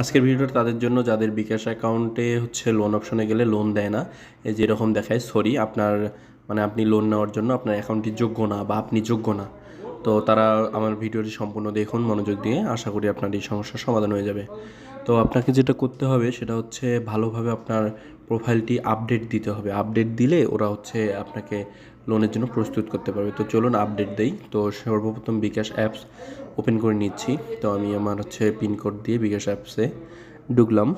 আজকের ভিডিওটা তাদের জন্য যাদের বিকাশ অ্যাকাউন্টে হচ্ছে লোন অপশনে গেলে লোন দেয় না, এই যেরকম দেখায় সরি আপনার মানে আপনি লোন নেওয়ার জন্য আপনার অ্যাকাউন্টটি যোগ্য না বা আপনি যোগ্য না। তো তারা আমার ভিডিওটি সম্পূর্ণ দেখুন মনোযোগ দিয়ে, আশা করি আপনার এই সমস্যার সমাধান হয়ে যাবে। তো আপনাকে যেটা করতে হবে সেটা হচ্ছে ভালোভাবে আপনার প্রোফাইলটি আপডেট দিতে হবে। আপডেট দিলে ওরা হচ্ছে আপনাকে লোনের জন্য প্রস্তুত করতে পারবে। তো চলুন আপডেট দেই। তো সর্বপ্রথম বিকাশ অ্যাপস ওপেন করে নিচ্ছি। তো আমি আমার হচ্ছে পিনকোড দিয়ে বিকাশ অ্যাপসে ঢুকলাম।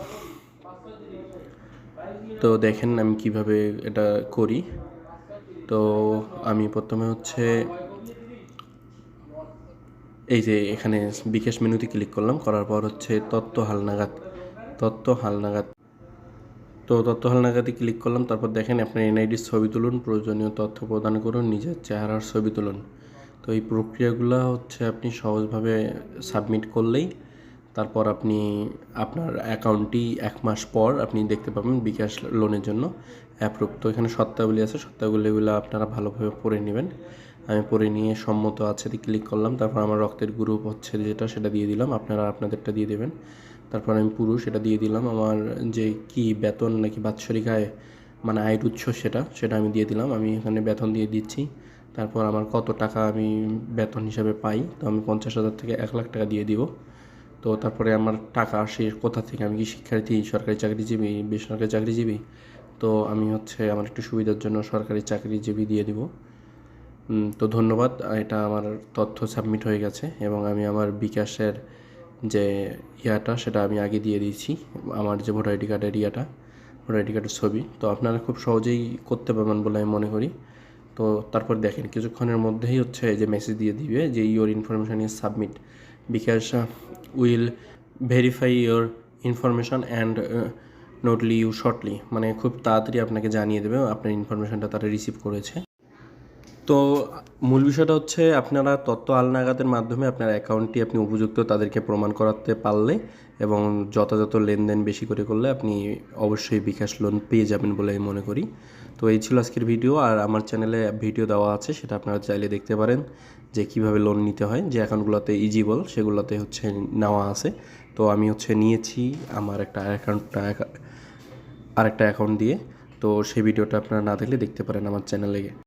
তো দেখেন আমি কিভাবে এটা করি। তো আমি প্রথমে হচ্ছে এই যে এখানে বিকাশ মেনুতে ক্লিক করলাম, করার পর হচ্ছে তথ্য হালনাগাদ তো তথ্য হালনাগাদে ক্লিক করলাম। তারপর দেখেন আপনার এনআইডির ছবি তুলুন, প্রয়োজনীয় তথ্য প্রদান করুন, নিজের চেহারার ছবি তুলুন। তো এই প্রক্রিয়াগুলো হচ্ছে আপনি সহজভাবে সাবমিট করলেই তারপর আপনি আপনার অ্যাকাউন্টটি 1 মাস পর আপনি দেখতে পাবেন বিকাশ লোনের জন্য অ্যাপ্রুভ। তো এখানে শর্তাবলী আছে, শর্তাবলীগুলো আপনারা ভালোভাবে পড়ে নেবেন। আমি পড়ে নিয়ে সম্মত আছে ক্লিক করলাম। তারপর আমার রক্তের গ্রুপ হচ্ছে যেটা সেটা দিয়ে দিলাম, আপনারা আপনাদেরটা দিয়ে দেবেন। তারপর আমি পুরুষ এটা দিয়ে দিলাম। আমার যে কি বেতন নাকি বাৎসরিক আয় মানে আয়ের উৎস সেটা আমি দিয়ে দিলাম। আমি এখানে বেতন দিয়ে দিচ্ছি। তারপর আমার কত টাকা আমি বেতন হিসাবে পাই, তো আমি 50,000 থেকে 1 লাখ টাকা দিয়ে দিব। তো তারপরে আমার টাকা আসে কোথা থেকে, আমি কি শিক্ষার্থী, সরকারি চাকরিজীবী, বেসরকারি চাকরিজীবী? তো আমি হচ্ছে আমার একটু সুবিধার জন্য সরকারি চাকরিজীবী দিয়ে দিব। তো ধন্যবাদ, এটা আমার তথ্য সাবমিট হয়ে গেছে এবং আমি আমার বিকাশের যে সেটা আমি আগে দিয়ে দিয়েছি, আমার যে ভোটার আইডি কার্ডের ভোটার আইডি কার্ডের ছবি। তো আপনারা খুব সহজেই করতে পারবেন বলে আমি মনে করি। তো তারপর দেখেন কিছুক্ষণের মধ্যেই হচ্ছে যে মেসেজ দিয়ে দিবে যে your information is submit, bKash will verify your information and notify you shortly, মানে খুব তাড়াতাড়ি আপনাকে জানিয়ে দেবে আপনার ইনফরমেশানটা তারা রিসিভ করেছে। তো মূল বিষয়টা হচ্ছে আপনারা তথ্য হালনাগাদের মাধ্যমে আপনার অ্যাকাউন্টটি আপনি উপযুক্ত তাদেরকে প্রমাণ করাতে পারলে এবং যথাযথ লেনদেন বেশি করে করলে আপনি অবশ্যই বিকাশ লোন পেয়ে যাবেন বলে আমি মনে করি। তো এই ছিল আজকের ভিডিও, আর আমার চ্যানেলে ভিডিও দেওয়া আছে, সেটা আপনারা চাইলে দেখতে পারেন যে কিভাবে লোন নিতে হয়। যে অ্যাকাউন্টগুলোতে ইজিবল সেগুলোতে হচ্ছে নেওয়া আছে। তো আমি হচ্ছে নিয়েছি আমার আরেকটা অ্যাকাউন্ট দিয়ে। তো সেই ভিডিওটা আপনারা না দেখলে দেখতে পারেন আমার চ্যানেলে।